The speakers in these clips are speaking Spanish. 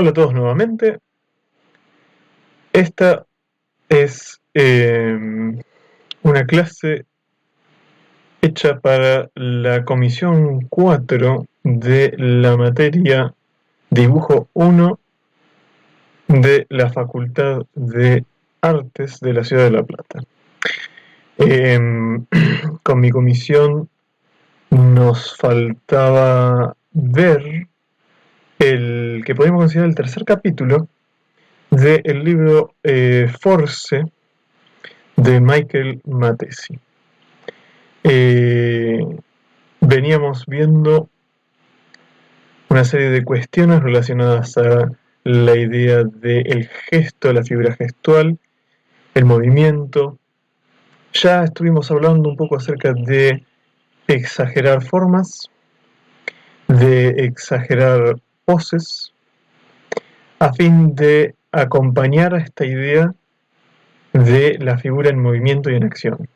Hola a todos nuevamente. Esta es una clase hecha para la comisión 4 de la materia Dibujo 1 de la Facultad de Artes de la Ciudad de La Plata. Con mi comisión nos faltaba ver el que podemos considerar el tercer capítulo del libro Force de Michael Mattesi. Veníamos viendo una serie de cuestiones relacionadas a la idea del gesto, la figura gestual, el movimiento. Ya estuvimos hablando un poco acerca de exagerar formas, de exagerar poses, a fin de acompañar a esta idea de la figura en movimiento y en acción.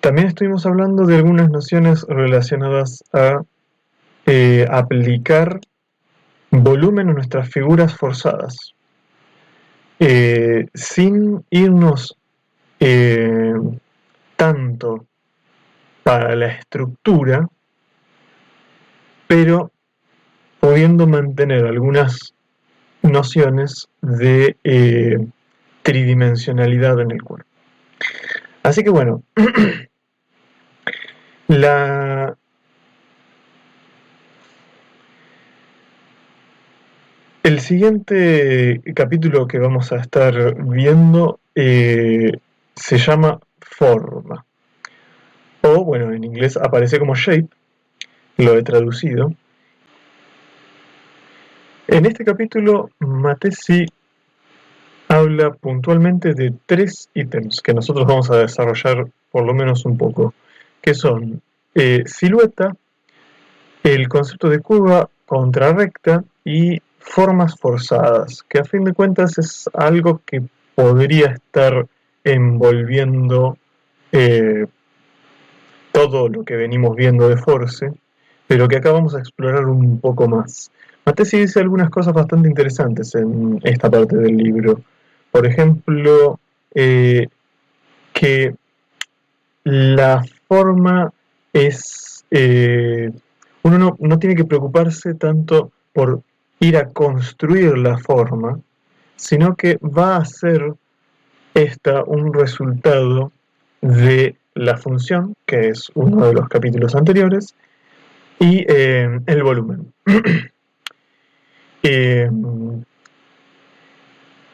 También estuvimos hablando de algunas nociones relacionadas a aplicar volumen a nuestras figuras forzadas, sin irnos tanto para la estructura, pero pudiendo mantener algunas nociones de tridimensionalidad en el cuerpo. Así que bueno, el siguiente capítulo que vamos a estar viendo se llama Forma, o bueno, en inglés aparece como Shape, lo he traducido. En este capítulo Mattesi habla puntualmente de 3 ítems que nosotros vamos a desarrollar por lo menos un poco, que son silueta, el concepto de curva contrarrecta y formas forzadas, que a fin de cuentas es algo que podría estar envolviendo todo lo que venimos viendo de Force, pero que acá vamos a explorar un poco más. Mattesi dice algunas cosas bastante interesantes en esta parte del libro. Por ejemplo, que la forma es... uno no tiene que preocuparse tanto por ir a construir la forma, sino que va a ser esta un resultado de la función, que es uno de los capítulos anteriores, y el volumen.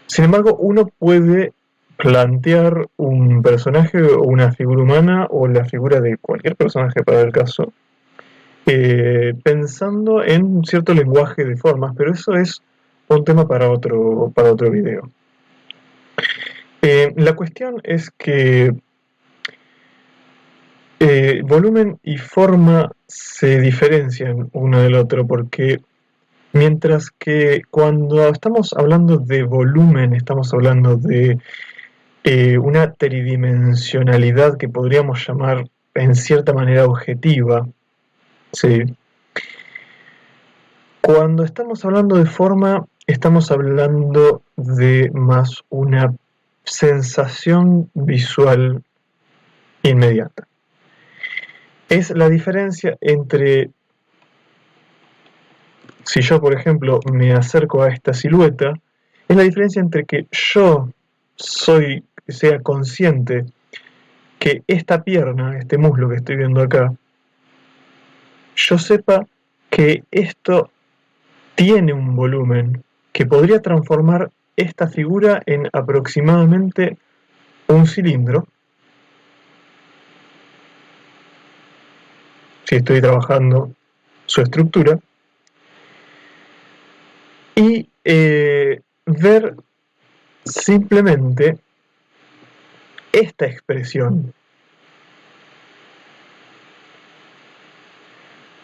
Sin embargo, uno puede plantear un personaje o una figura humana o la figura de cualquier personaje para el caso, pensando en un cierto lenguaje de formas, pero eso es un tema para otro video. La cuestión es que volumen y forma se diferencian uno del otro, porque mientras que cuando estamos hablando de volumen, estamos hablando de una tridimensionalidad que podríamos llamar en cierta manera objetiva, ¿sí? Cuando estamos hablando de forma, estamos hablando de más una sensación visual inmediata. Es la diferencia entre, si yo por ejemplo me acerco a esta silueta, es la diferencia entre que yo sea consciente que esta pierna, este muslo que estoy viendo acá, yo sepa que esto tiene un volumen que podría transformar esta figura en aproximadamente un cilindro, si estoy trabajando su estructura, y ver simplemente esta expresión.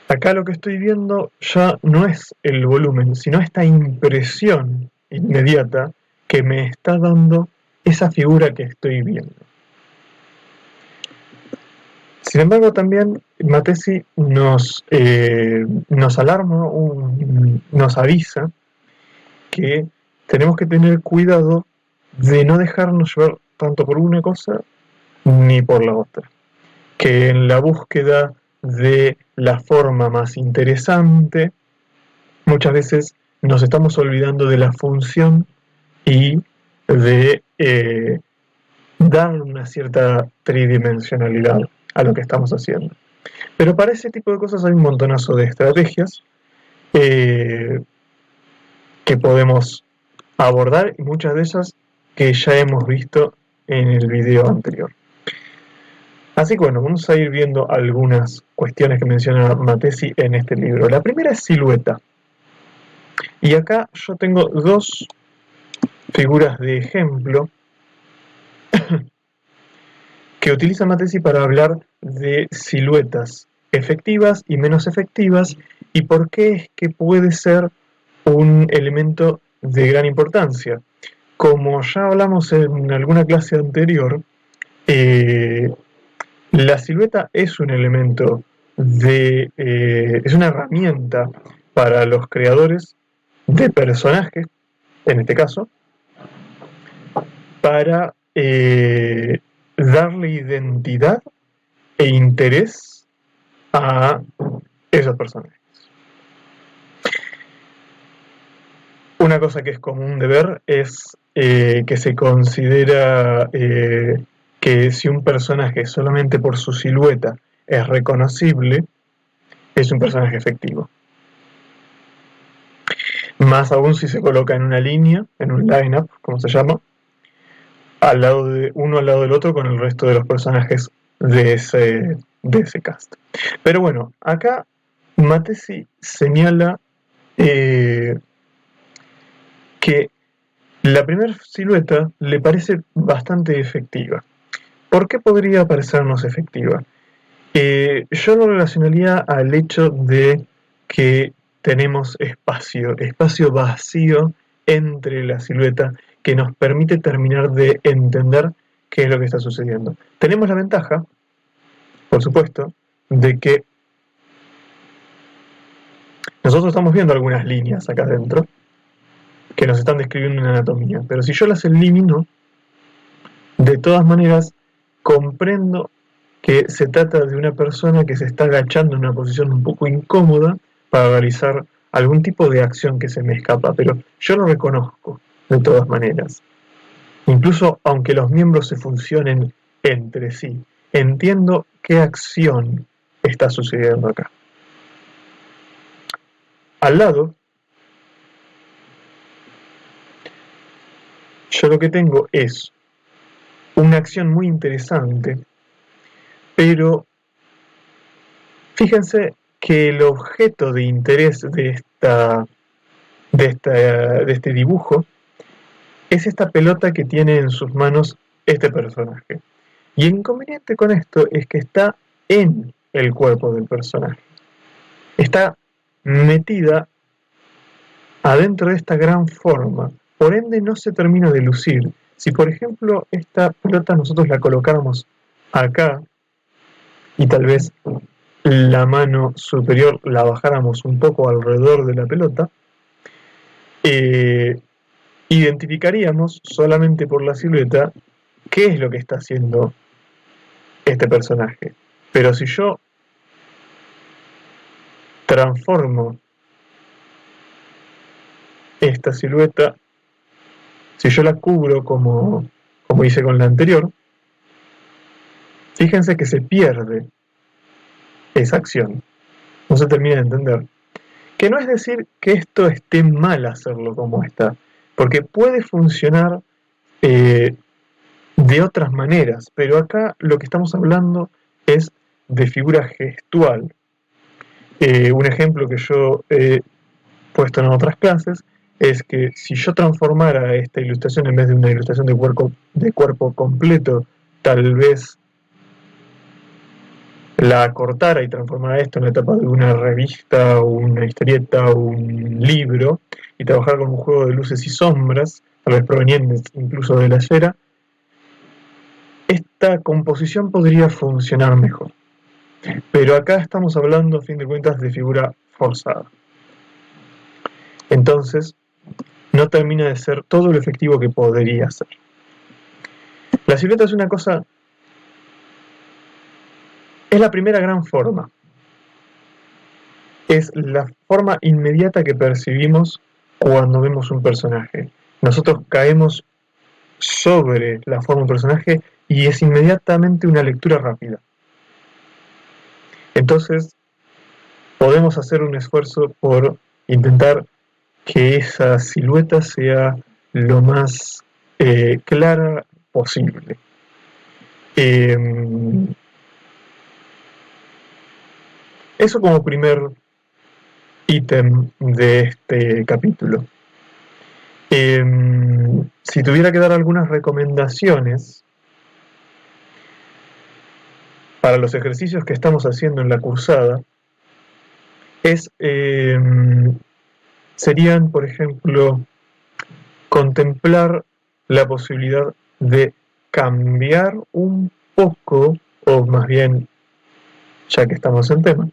Acá lo que estoy viendo ya no es el volumen, sino esta impresión inmediata que me está dando esa figura que estoy viendo. Sin embargo, también Matesi nos alarma, nos avisa que tenemos que tener cuidado de no dejarnos llevar tanto por una cosa ni por la otra. Que en la búsqueda de la forma más interesante, muchas veces nos estamos olvidando de la función y de dar una cierta tridimensionalidad a lo que estamos haciendo. Pero para ese tipo de cosas hay un montonazo de estrategias que podemos abordar y muchas de ellas que ya hemos visto en el video anterior. Así que bueno, vamos a ir viendo algunas cuestiones que menciona Matesi en este libro. La primera es silueta. Y acá yo tengo dos figuras de ejemplo que utiliza Matesi para hablar de siluetas efectivas y menos efectivas y por qué es que puede ser un elemento de gran importancia. Como ya hablamos en alguna clase anterior, la silueta es un elemento es una herramienta para los creadores de personajes, en este caso, para darle identidad e interés a esos personajes. Una cosa que es común de ver es que se considera que si un personaje solamente por su silueta es reconocible, es un personaje efectivo. Más aún si se coloca en una línea, en un line-up, como se llama, uno al lado del otro con el resto de los personajes de ese cast. Pero bueno, acá Matesi señala que la primera silueta le parece bastante efectiva. ¿Por qué podría parecernos efectiva? Yo lo relacionaría al hecho de que tenemos espacio vacío entre la silueta que nos permite terminar de entender qué es lo que está sucediendo. Tenemos la ventaja, por supuesto, de que nosotros estamos viendo algunas líneas acá adentro que nos están describiendo una anatomía, pero si yo las elimino, de todas maneras comprendo que se trata de una persona que se está agachando en una posición un poco incómoda para realizar algún tipo de acción que se me escapa, pero yo lo reconozco de todas maneras. Incluso aunque los miembros se funcionen entre sí, entiendo qué acción está sucediendo acá. Al lado, yo lo que tengo es una acción muy interesante, pero fíjense que el objeto de interés de este dibujo es esta pelota que tiene en sus manos este personaje. Y el inconveniente con esto es que está en el cuerpo del personaje. Está metida adentro de esta gran forma. Por ende no se termina de lucir. Si por ejemplo esta pelota nosotros la colocáramos acá y tal vez la mano superior la bajáramos un poco alrededor de la pelota, identificaríamos solamente por la silueta qué es lo que está haciendo este personaje. Pero si yo transformo esta silueta, si yo la cubro como hice con la anterior, fíjense que se pierde esa acción. No se termina de entender. Que no es decir que esto esté mal hacerlo como está, porque puede funcionar de otras maneras, pero acá lo que estamos hablando es de figura gestual. Un ejemplo que yo he puesto en otras clases es que si yo transformara esta ilustración en vez de una ilustración de cuerpo completo, tal vez la acortara y transformara esto en la etapa de una revista o una historieta o un libro y trabajara con un juego de luces y sombras, tal vez provenientes incluso de la esfera, esta composición podría funcionar mejor. Pero acá estamos hablando, a fin de cuentas, de figura forzada. Entonces, no termina de ser todo lo efectivo que podría ser. La silueta es una cosa, es la primera gran forma. Es la forma inmediata que percibimos cuando vemos un personaje. Nosotros caemos sobre la forma de un personaje y es inmediatamente una lectura rápida. Entonces, podemos hacer un esfuerzo por intentar que esa silueta sea lo más clara posible. Eso como primer ítem de este capítulo. Si tuviera que dar algunas recomendaciones para los ejercicios que estamos haciendo en la cursada, serían, por ejemplo, contemplar la posibilidad de cambiar un poco, o más bien, ya que estamos en tema,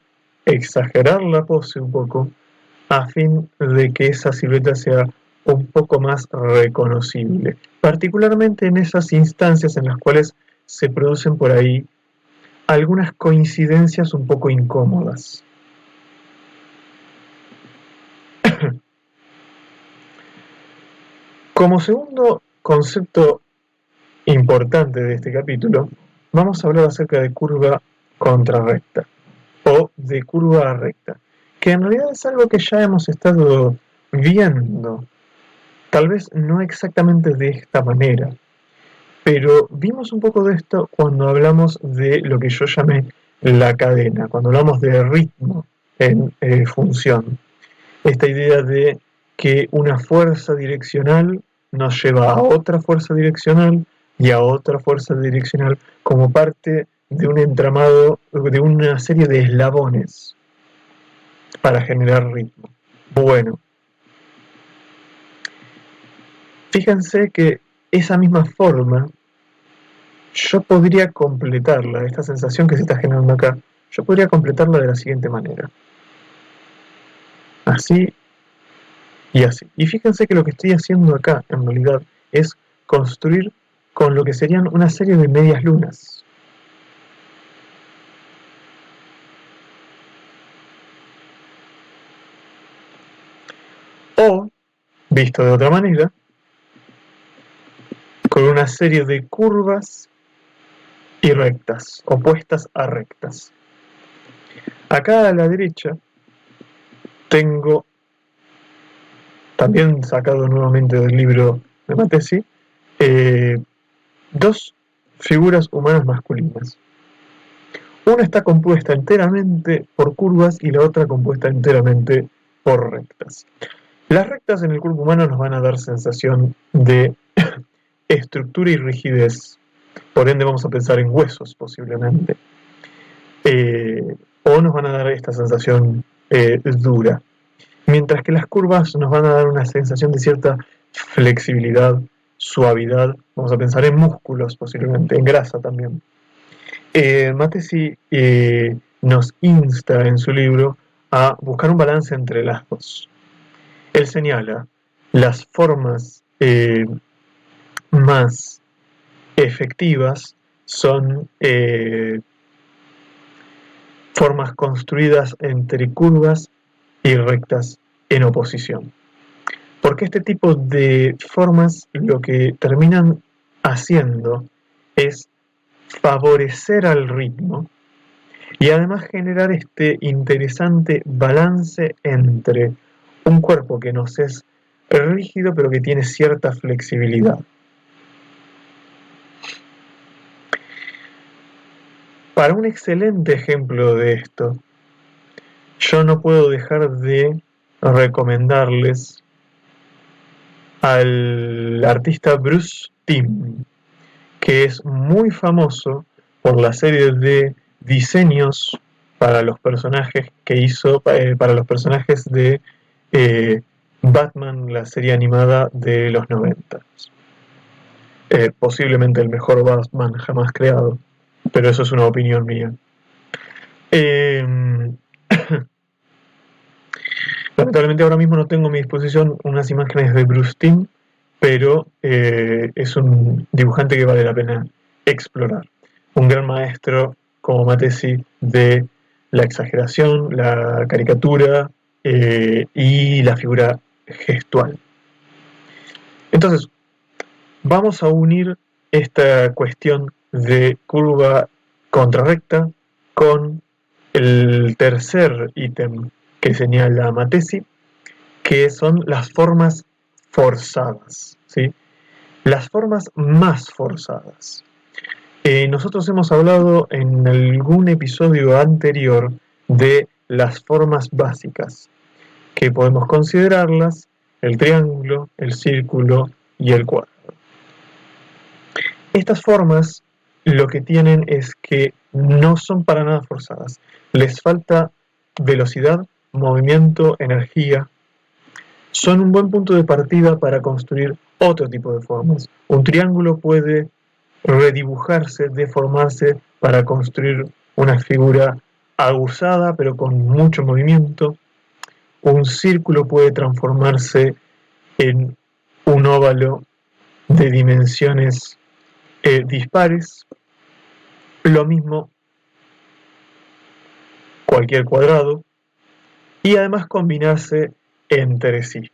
exagerar la pose un poco, a fin de que esa silueta sea un poco más reconocible, particularmente en esas instancias en las cuales se producen por ahí algunas coincidencias un poco incómodas. Como segundo concepto importante de este capítulo, vamos a hablar acerca de curva contrarrecta o de curva recta, que en realidad es algo que ya hemos estado viendo, tal vez no exactamente de esta manera, pero vimos un poco de esto cuando hablamos de lo que yo llamé la cadena, cuando hablamos de ritmo en función. Esta idea de que una fuerza direccional nos lleva a otra fuerza direccional y a otra fuerza direccional como parte de un entramado, de una serie de eslabones para generar ritmo. Bueno, fíjense que esa misma forma yo podría completarla, esta sensación que se está generando acá, yo podría completarla de la siguiente manera. Así y así. Y fíjense que lo que estoy haciendo acá, en realidad, es construir con lo que serían una serie de medias lunas. O, visto de otra manera, con una serie de curvas y rectas, opuestas a rectas. Acá a la derecha tengo, también sacado nuevamente del libro de Matesi, dos figuras humanas masculinas. Una está compuesta enteramente por curvas y la otra compuesta enteramente por rectas. Las rectas en el cuerpo humano nos van a dar sensación de estructura y rigidez, por ende vamos a pensar en huesos posiblemente, o nos van a dar esta sensación dura, mientras que las curvas nos van a dar una sensación de cierta flexibilidad, suavidad, vamos a pensar en músculos posiblemente, en grasa también. Matesi nos insta en su libro a buscar un balance entre las dos. Él señala las formas más efectivas son formas construidas entre curvas y rectas en oposición. Porque este tipo de formas lo que terminan haciendo es favorecer al ritmo y además generar este interesante balance entre un cuerpo que nos es rígido pero que tiene cierta flexibilidad. Para un excelente ejemplo de esto, yo no puedo dejar de recomendarles al artista Bruce Timm, que es muy famoso por la serie de diseños para los personajes que hizo, para los personajes de Batman, la serie animada de los 90. Posiblemente el mejor Batman jamás creado, pero eso es una opinión mía. Eh, Lamentablemente ahora mismo no tengo a mi disposición unas imágenes de Bruce Timm, pero es un dibujante que vale la pena explorar. Un gran maestro como Matesi de la exageración, la caricatura y la figura gestual. Entonces, vamos a unir esta cuestión de curva contrarrecta con el tercer ítem que señala Matesi, que son las formas forzadas, ¿sí? Las formas más forzadas. Nosotros hemos hablado en algún episodio anterior de las formas básicas, que podemos considerarlas el triángulo, el círculo y el cuadrado. Estas formas lo que tienen es que no son para nada forzadas. Les falta velocidad, movimiento, energía. Son un buen punto de partida para construir otro tipo de formas. Un triángulo puede redibujarse, deformarse para construir una figura aguzada pero con mucho movimiento. Un círculo puede transformarse en un óvalo de dimensiones dispares. Lo mismo cualquier cuadrado y además combinarse entre sí.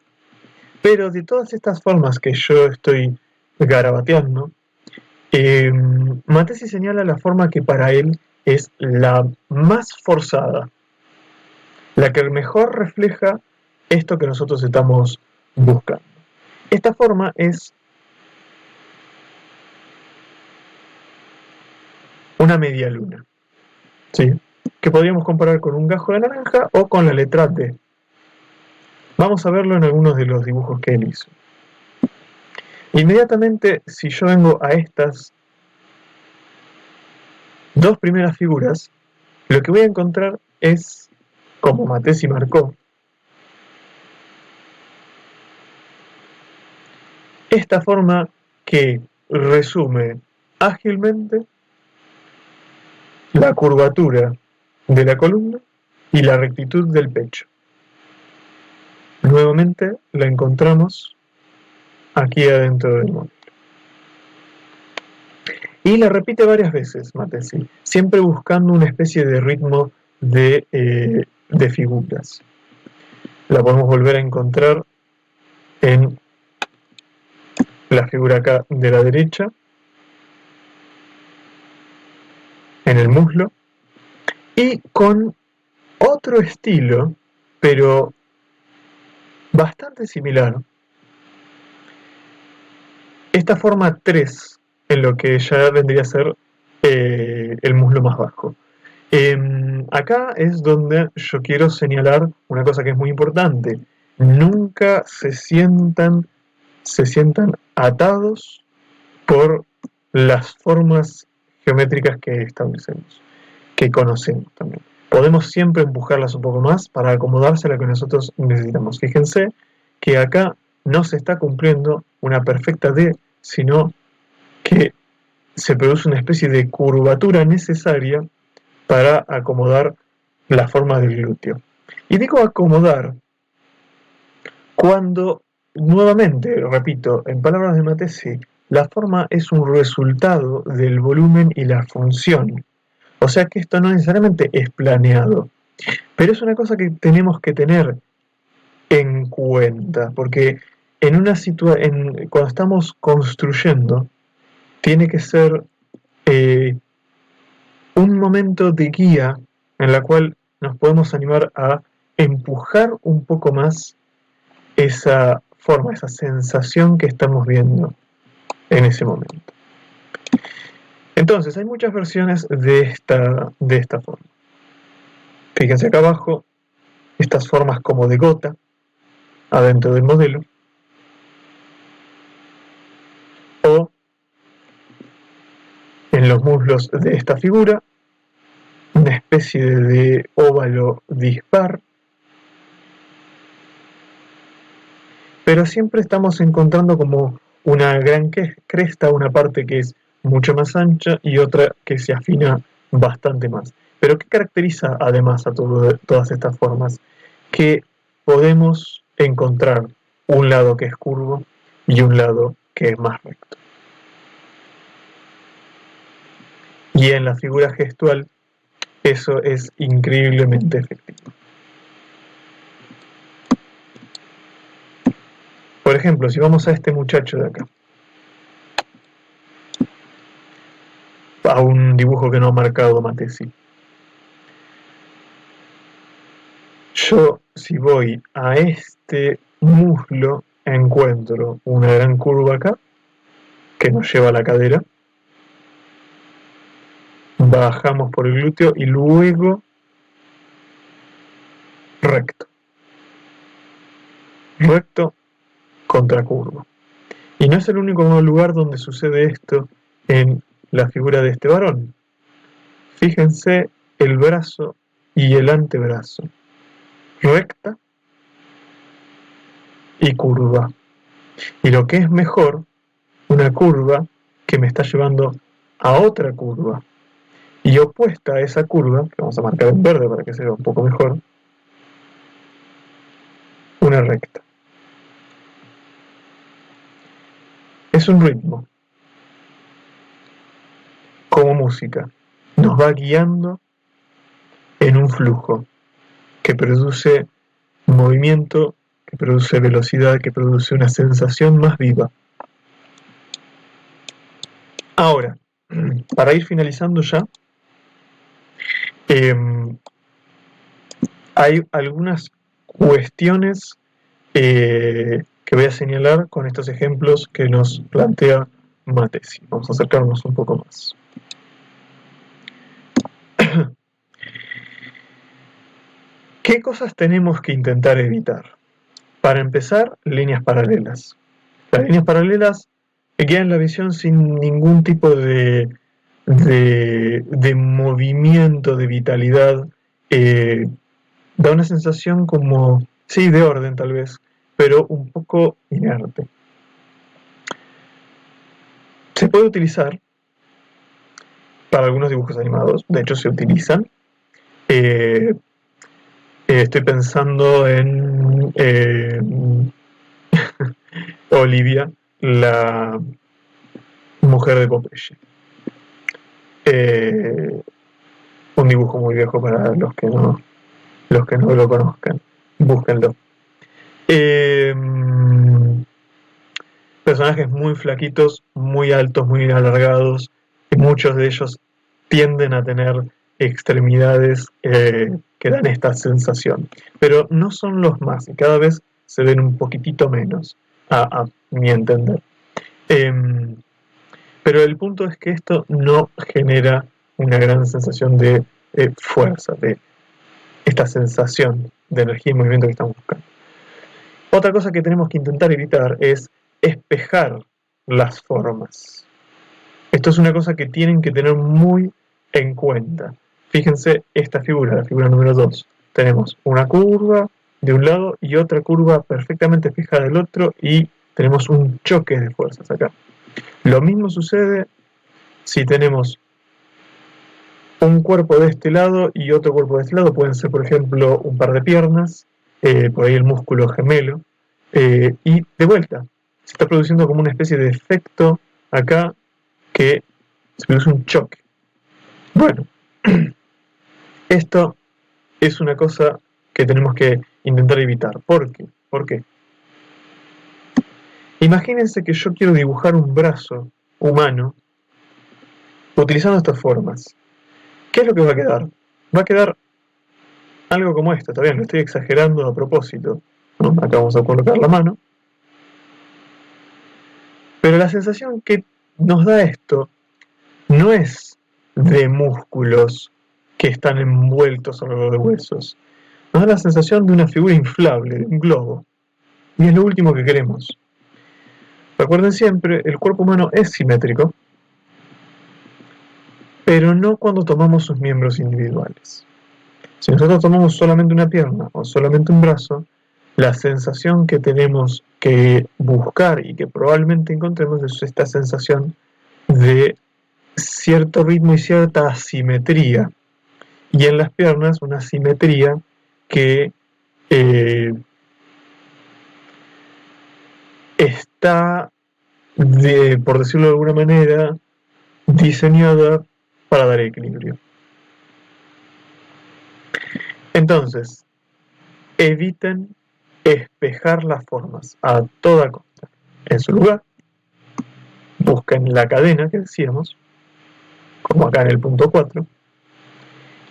Pero de todas estas formas que yo estoy garabateando, Matesi señala la forma que para él es la más forzada, la que mejor refleja esto que nosotros estamos buscando. Esta forma es una media luna, ¿sí? Que podríamos comparar con un gajo de naranja o con la letra D. Vamos a verlo en algunos de los dibujos que él hizo. Inmediatamente, si yo vengo a estas dos primeras figuras, lo que voy a encontrar es, como Matesi marcó, esta forma que resume ágilmente la curvatura de la columna y la rectitud del pecho. Nuevamente la encontramos aquí adentro del modelo. Y la repite varias veces Matesi, siempre buscando una especie de ritmo de figuras. La podemos volver a encontrar en la figura acá de la derecha, en el muslo, y con otro estilo, pero bastante similar. Esta forma 3, en lo que ya vendría a ser el muslo más bajo. Acá es donde yo quiero señalar una cosa que es muy importante. Nunca se sientan atados por las formas geométricas que establecemos, que conocemos también. Podemos siempre empujarlas un poco más para acomodarse a lo que nosotros necesitamos. Fíjense que acá no se está cumpliendo una perfecta D, sino que se produce una especie de curvatura necesaria para acomodar la forma del glúteo. Y digo acomodar cuando, nuevamente, repito, en palabras de Matesi, la forma es un resultado del volumen y la función. O sea que esto no necesariamente es planeado, pero es una cosa que tenemos que tener en cuenta, porque en una cuando estamos construyendo, tiene que ser un momento de guía en la cual nos podemos animar a empujar un poco más esa forma, esa sensación que estamos viendo en ese momento. Entonces, hay muchas versiones de esta forma. Fíjense acá abajo, estas formas como de gota adentro del modelo, o en los muslos de esta figura, una especie de óvalo dispar, pero siempre estamos encontrando como una gran cresta, una parte que es mucho más ancha y otra que se afina bastante más. Pero ¿qué caracteriza además a todas estas formas? Que podemos encontrar un lado que es curvo y un lado que es más recto. Y en la figura gestual eso es increíblemente efectivo. Por ejemplo, si vamos a este muchacho de acá, a un dibujo que no ha marcado Matesi. Yo, si voy a este muslo, encuentro una gran curva acá, que nos lleva a la cadera. Bajamos por el glúteo y luego recto. Recto contra curva. Y no es el único lugar donde sucede esto en la figura de este varón. Fíjense el brazo y el antebrazo. Recta y curva. Y lo que es mejor, una curva que me está llevando a otra curva. Y opuesta a esa curva, que vamos a marcar en verde para que se vea un poco mejor, una recta. Es un ritmo. Como música. Nos va guiando en un flujo que produce movimiento, que produce velocidad, que produce una sensación más viva. Ahora, para ir finalizando ya, hay algunas cuestiones que voy a señalar con estos ejemplos que nos plantea Matesi. Vamos a acercarnos un poco más. ¿Qué cosas tenemos que intentar evitar? Para empezar, líneas paralelas. Las líneas paralelas quedan la visión sin ningún tipo de movimiento, de vitalidad. Da una sensación como, sí, de orden tal vez, pero un poco inerte. Se puede utilizar para algunos dibujos animados, de hecho se utilizan. Estoy pensando en Olivia, la mujer de Popeye. Un dibujo muy viejo para los que no lo conozcan. Búsquenlo. Personajes muy flaquitos, muy altos, muy alargados. Muchos de ellos tienden a tener extremidades que dan esta sensación. Pero no son los más, y cada vez se ven un poquitito menos, a mi entender. Pero el punto es que esto no genera una gran sensación de fuerza, de esta sensación de energía y movimiento que estamos buscando. Otra cosa que tenemos que intentar evitar es espejar las formas. Esto es una cosa que tienen que tener muy en cuenta. Fíjense esta figura, la figura número 2. Tenemos una curva de un lado y otra curva perfectamente fija del otro y tenemos un choque de fuerzas acá. Lo mismo sucede si tenemos un cuerpo de este lado y otro cuerpo de este lado. Pueden ser, por ejemplo, un par de piernas, por ahí el músculo gemelo, y de vuelta, se está produciendo como una especie de efecto acá que se produce un choque. Bueno, esto es una cosa que tenemos que intentar evitar. ¿Por qué? ¿Por qué? Imagínense que yo quiero dibujar un brazo humano utilizando estas formas. ¿Qué es lo que va a quedar? Va a quedar algo como esto, está bien, lo estoy exagerando a propósito, ¿no? Acá vamos a colocar la mano. Pero la sensación que nos da esto no es de músculos que están envueltos alrededor de huesos. Nos da la sensación de una figura inflable, de un globo. Y es lo último que queremos. Recuerden siempre, el cuerpo humano es simétrico, pero no cuando tomamos sus miembros individuales. Si nosotros tomamos solamente una pierna o solamente un brazo, la sensación que tenemos que buscar y que probablemente encontremos es esta sensación de cierto ritmo y cierta asimetría. y en las piernas una simetría que está, por decirlo de alguna manera, diseñada para dar equilibrio. Entonces, eviten espejar las formas a toda costa. En su lugar, busquen la cadena que decíamos, como acá en el punto 4,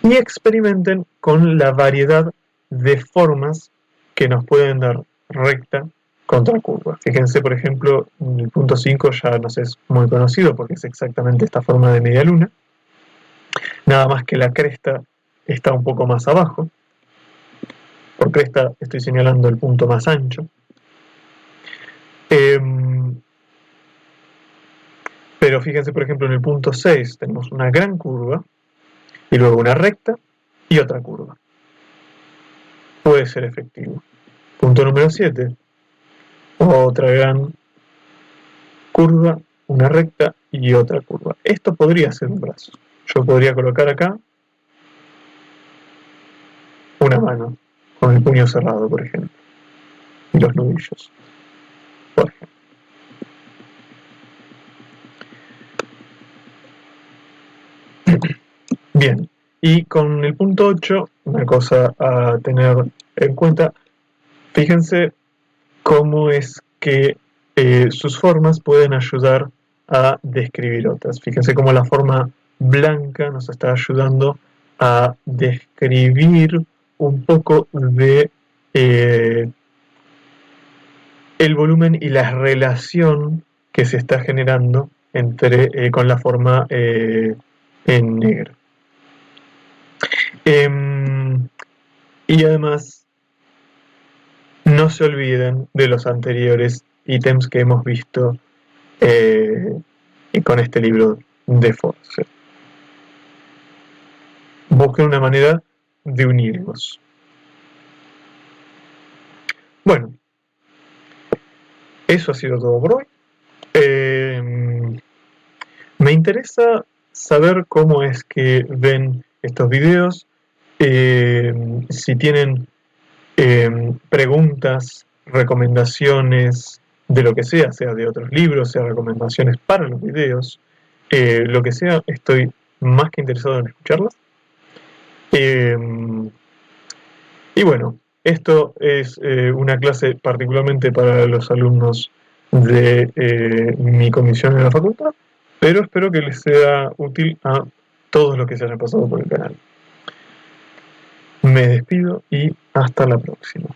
y experimenten con la variedad de formas que nos pueden dar recta contra curva. Fíjense, por ejemplo, en el punto 5 ya nos es muy conocido porque es exactamente esta forma de media luna, nada más que la cresta está un poco más abajo. Por cresta estoy señalando el punto más ancho. Pero fíjense, por ejemplo, en el punto 6 tenemos una gran curva y luego una recta y otra curva. Puede ser efectivo. Punto número 7. Otra gran curva, una recta y otra curva. Esto podría ser un brazo. Yo podría colocar acá una mano con el puño cerrado, por ejemplo, y los nudillos, por ejemplo. Bien, y con el punto 8, una cosa a tener en cuenta, fíjense cómo es que sus formas pueden ayudar a describir otras. Fíjense cómo la forma blanca nos está ayudando a describir un poco de el volumen y la relación que se está generando con la forma en negro. Y además, no se olviden de los anteriores ítems que hemos visto con este libro de Force. Busquen una manera de unirlos. Bueno, eso ha sido todo por hoy. Me interesa saber cómo es que ven estos videos, si tienen preguntas, recomendaciones de lo que sea de otros libros, sea recomendaciones para los videos, lo que sea, estoy más que interesado en escucharlas. Y bueno, esto es una clase particularmente para los alumnos de mi comisión en la facultad, pero espero que les sea útil a todos los que se hayan pasado por el canal. Me despido y hasta la próxima.